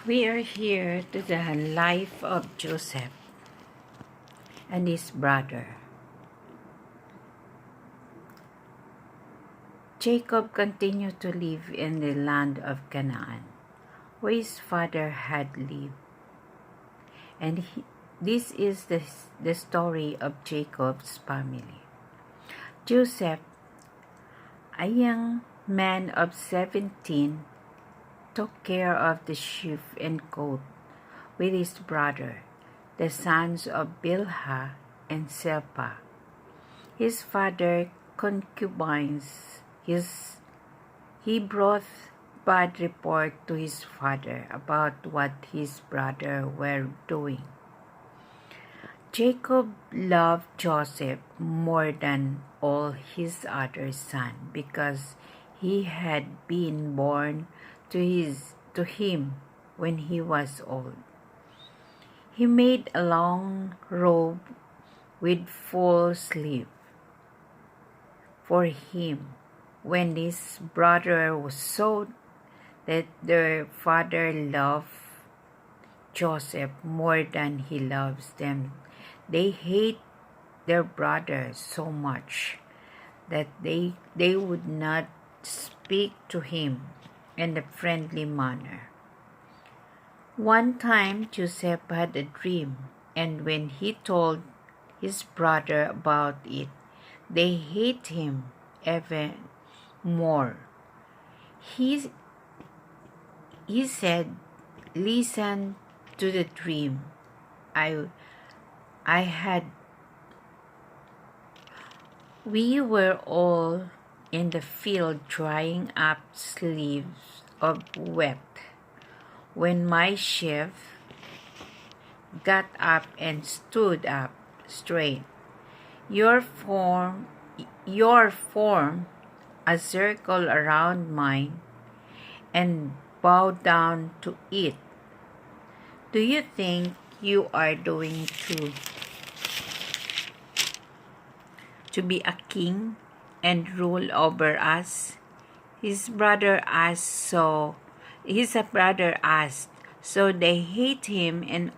We are here to the life of Joseph and his brother. Jacob continued to live in the land of Canaan, where his father had lived. And this is the story of Jacob's family. Joseph, a young man of 17, took care of the sheep and goat with his brother, the sons of Bilhah and Zilpah, his father's concubines. He brought bad report to his father about what his brother were doing. Jacob loved Joseph more than all his other sons because he had been born to him when he was old. He made a long robe with full sleeve for him when his brother saw that their father loved Joseph more than he loves them. They hate their brother so much that they would not speak to him in a friendly manner. One time Joseph had a dream, and when he told his brother about it, they hate him even more. He said, "Listen to the dream I had. We were all in the field drying up sleeves of wheat when my sheaf got up and stood up straight. Your form a circle around mine and bowed down to it. Do you think you are going to be a king and rule over us?" His brother asked, so they hate him and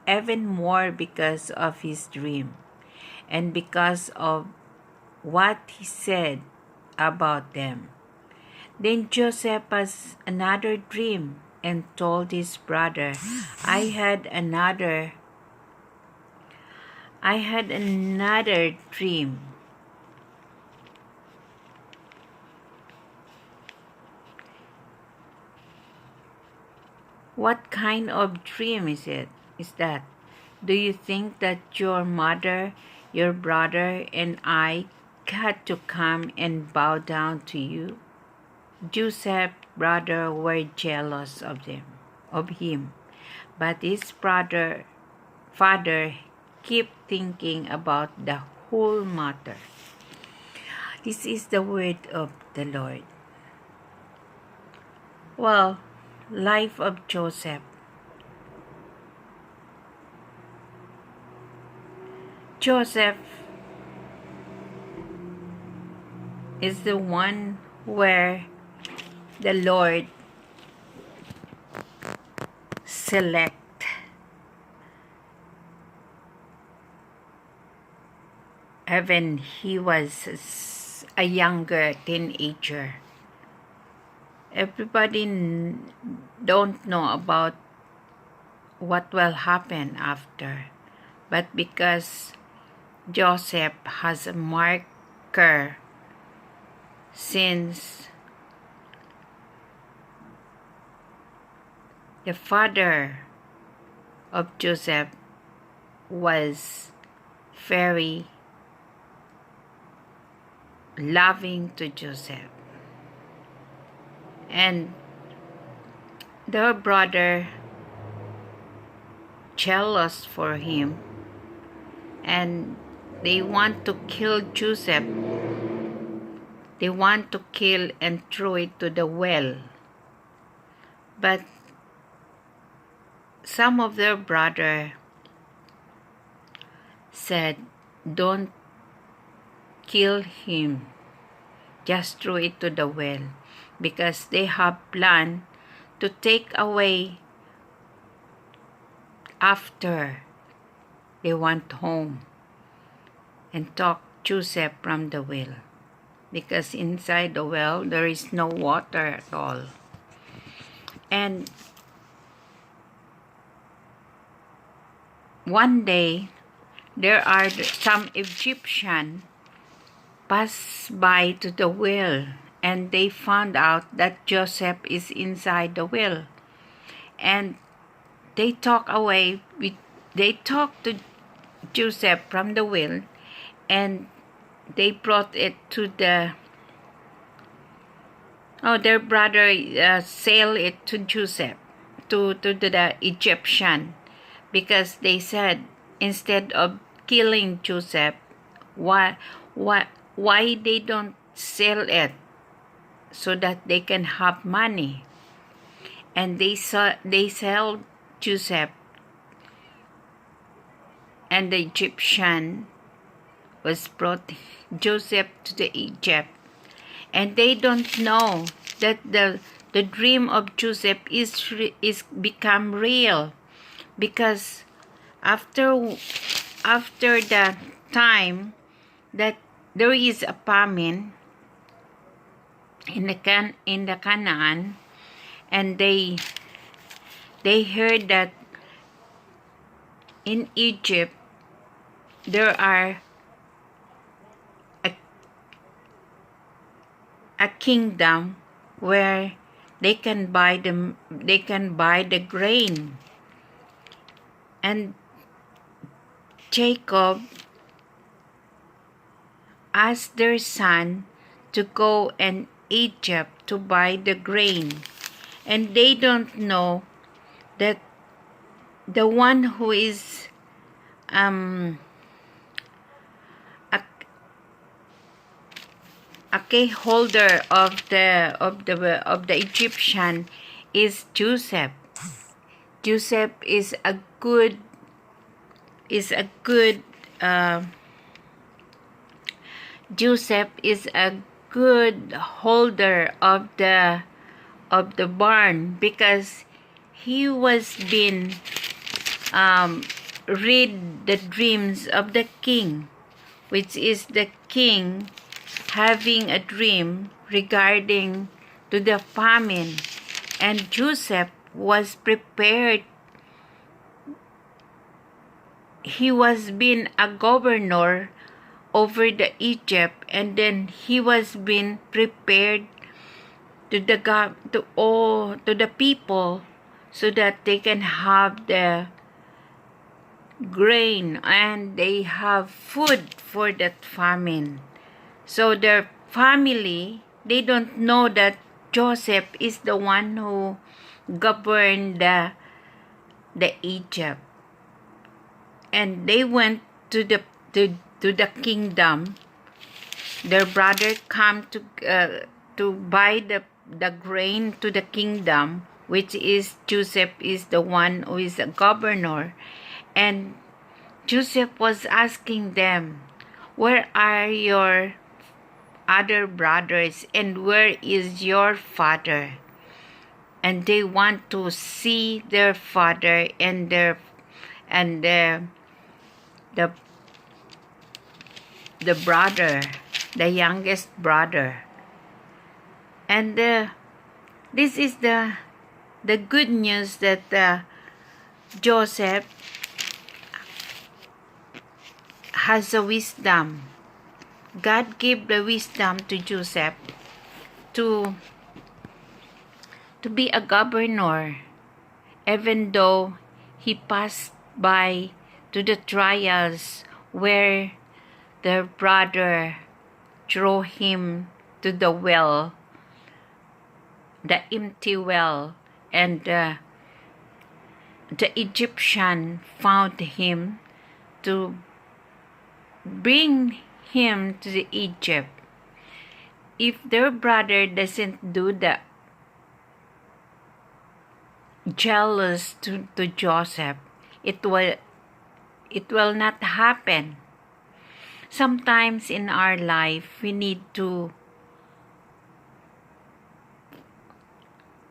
even more because of his dream and because of what he said about them. Then Joseph has another dream and told his brother, I had another dream. What kind of dream is that? Do you think that your mother, your brother, and I had to come and bow down to you? Joseph's brothers were jealous of him, but his father kept thinking about the whole matter. This is the word of the Lord. Well, life of Joseph. Joseph is the one where the Lord select when he was a younger teenager. Everybody don't know about what will happen after, but because Joseph has a marker since the father of Joseph was very loving to Joseph, and their brother jealous for him, and they want to kill Joseph. They want to kill and throw it to the well. But some of their brother said, don't kill him, just throw it to the well, because they have planned to take away after they went home and took Joseph from the well, because inside the well there is no water at all. And one day there are some Egyptian pass by to the well, and they found out that Joseph is inside the well, and they talk to Joseph from the well, and they brought it to their brother sell it to Joseph, to the Egyptian, because they said, instead of killing Joseph, why they don't sell it so that they can have money. And they sell Joseph, and the Egyptian was brought Joseph to the Egypt, and they don't know that the dream of Joseph is become real, because after the time that there is a famine in the Canaan, and they heard that in Egypt there are a kingdom where they can buy the grain. And Jacob asked their son to go in Egypt to buy the grain, and they don't know that the one who is a key holder of the Egyptian is Joseph. Joseph is a good Joseph is a good holder of the barn, because he was been read the dreams of the king, which is the king having a dream regarding to the famine, and Joseph was prepared. He was being a governor over the Egypt, and then he was being prepared to the people, so that they can have the grain and they have food for that famine. So their family, they don't know that Joseph is the one who governed the Egypt. And they went to the kingdom. Their brother come to buy the grain to the kingdom, which is Joseph is the one who is a governor. And Joseph was asking them, where are your other brothers, and where is your father? And they want to see their father and the brother, the youngest brother. And this is the good news that Joseph has a wisdom. God gave the wisdom to Joseph to be a governor, even though he passed by to the trials where their brother threw him to the well, the empty well, and the Egyptian found him to bring him to the Egypt. If their brother doesn't do the jealous to Joseph, it will not happen. Sometimes in our life, we need to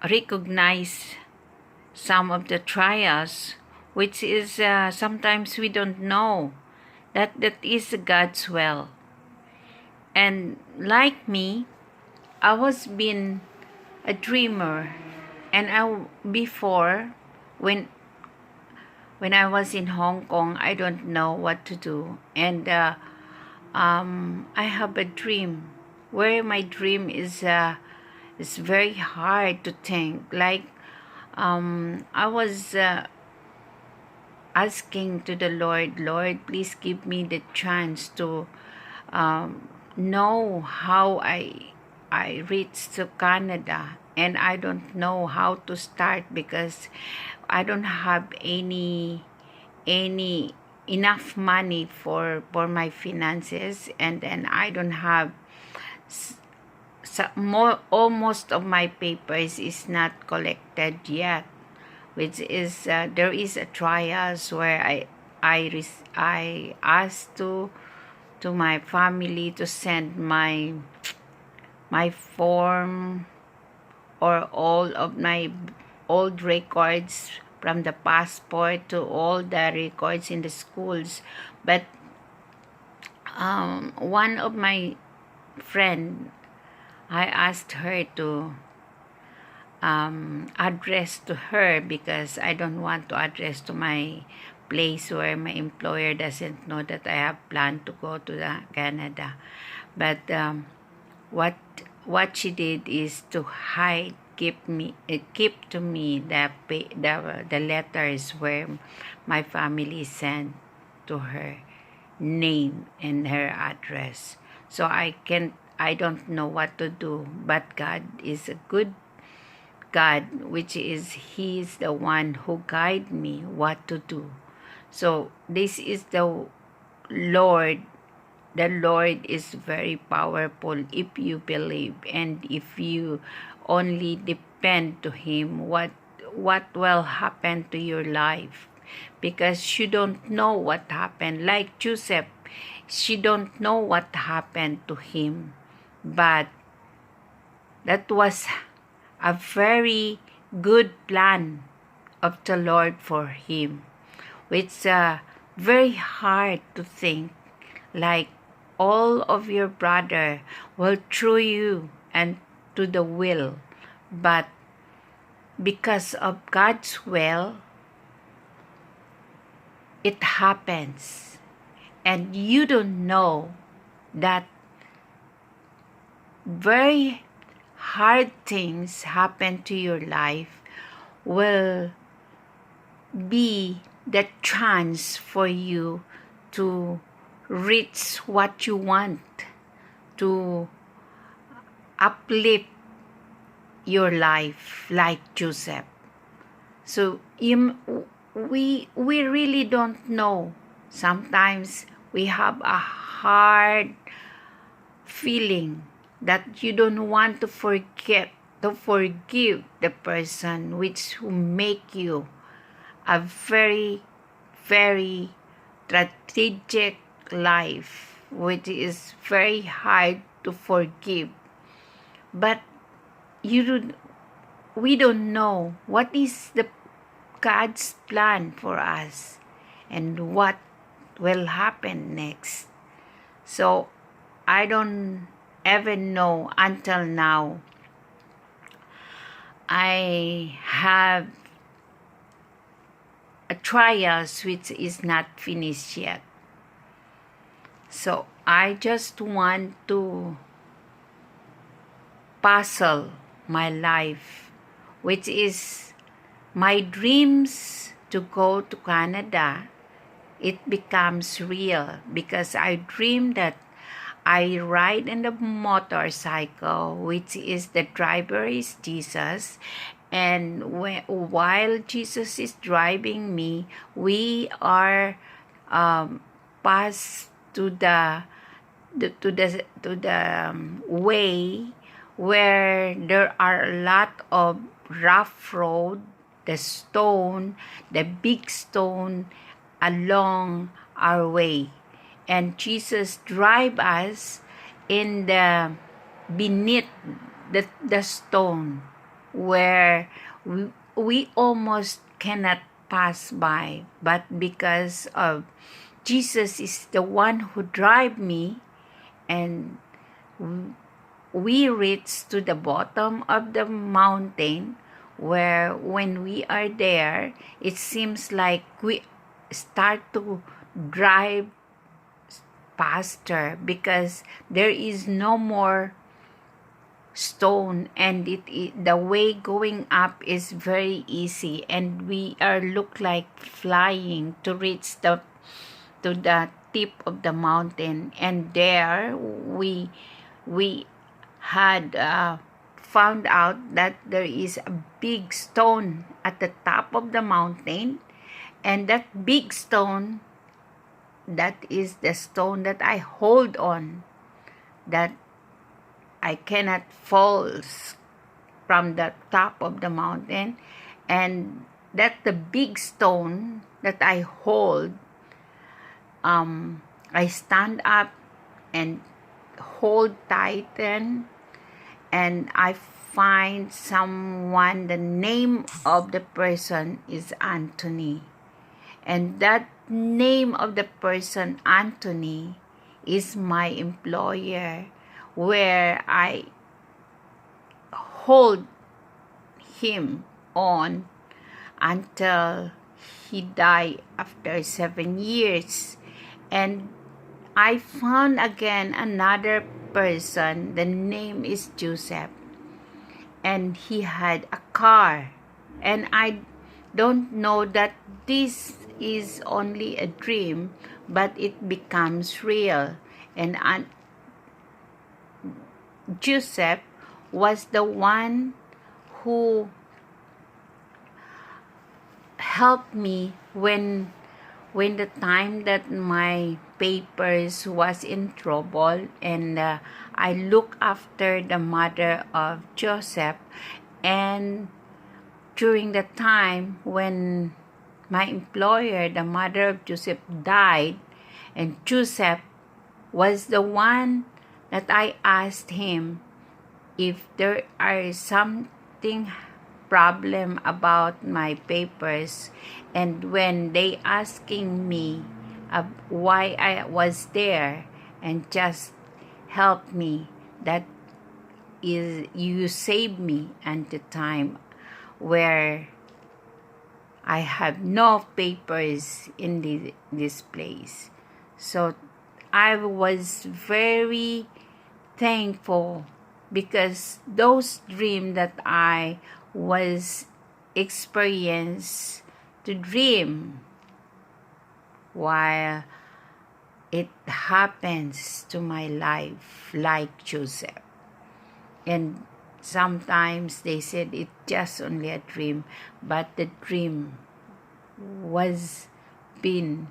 recognize some of the trials which is sometimes we don't know that is God's will. And like me, I was been a dreamer, and before, when I was in Hong Kong, I don't know what to do, and I have a dream where my dream is very hard to think. Like I was asking to the Lord, Lord, please give me the chance to know how I reach to Canada, and I don't know how to start because I don't have any enough money for my finances, and then I don't have almost of my papers is not collected yet, which is there is a trials where I asked to my family to send my form or all of my old records from the passport to all the records in the schools. But one of my friend, I asked her to address to her because I don't want to address to my place where my employer doesn't know that I have planned to go to Canada. But what she did is to keep to me the letters where my family sent to her name and her address. So I don't know what to do, but God is a good God, which is He is the one who guide me what to do. So this is the Lord. The Lord is very powerful if you believe, and if you only depend to Him, what will happen to your life, because you don't know what happened. Like Joseph, she don't know what happened to him, but that was a very good plan of the Lord for him. It's very hard to think like all of your brother will throw you and to the will, but because of God's will, it happens, and you don't know that very hard things happen to your life will be the chance for you to reach what you want, to uplift your life like Joseph. So we really don't know. Sometimes we have a hard feeling that you don't want to forgive the person who make you a very, very strategic life, which is very hard to forgive. But we don't know what is the God's plan for us and what will happen next. So I don't ever know until now. I have a trials which is not finished yet. So I just want to puzzle my life, which is my dreams to go to Canada. It becomes real because I dream that I ride in the motorcycle, which is the driver is Jesus, and while Jesus is driving me, we are passed to the way where there are a lot of rough road, the big stone along our way, and Jesus drive us in beneath the stone where we almost cannot pass by, but because of Jesus is the one who drive me, and we reach to the bottom of the mountain, where when we are there, it seems like we start to drive faster because there is no more stone, and the way going up is very easy, and we are look like flying to reach the tip of the mountain. And there we had found out that there is a big stone at the top of the mountain, and that big stone, that is the stone that I hold on, that I cannot fall from the top of the mountain, and that the big stone that I hold, I stand up and hold tighten, and I find someone. The name of the person is Anthony, and that name of the person, Anthony, is my employer, where I hold him on until he died after 7 years. And I found again another person. The name is Joseph, and he had a car, and I don't know that this is only a dream, but it becomes real. And Joseph was the one who helped me when the time that my papers was in trouble, and I look after the mother of Joseph. And during the time when my employer, the mother of Joseph, died, and Joseph was the one that I asked him if there are something problem about my papers. And when they asking me why I was there, and just help me, that is, you saved me at the time where I have no papers in this place. So I was very thankful, because those dreams that I was experienced to dream while it happens to my life, like Joseph. And sometimes they said it's just only a dream, but the dream was been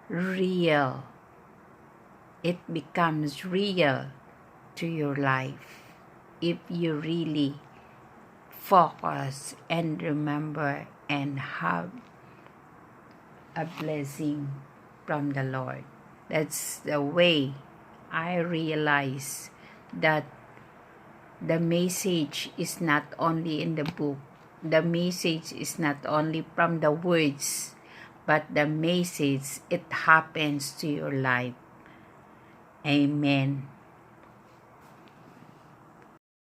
real. It becomes real to your life if you really focus and remember and have a blessing from the Lord. That's the way I realize that the message is not only in the book. The message is not only from the words, but the message, it happens to your life. Amen.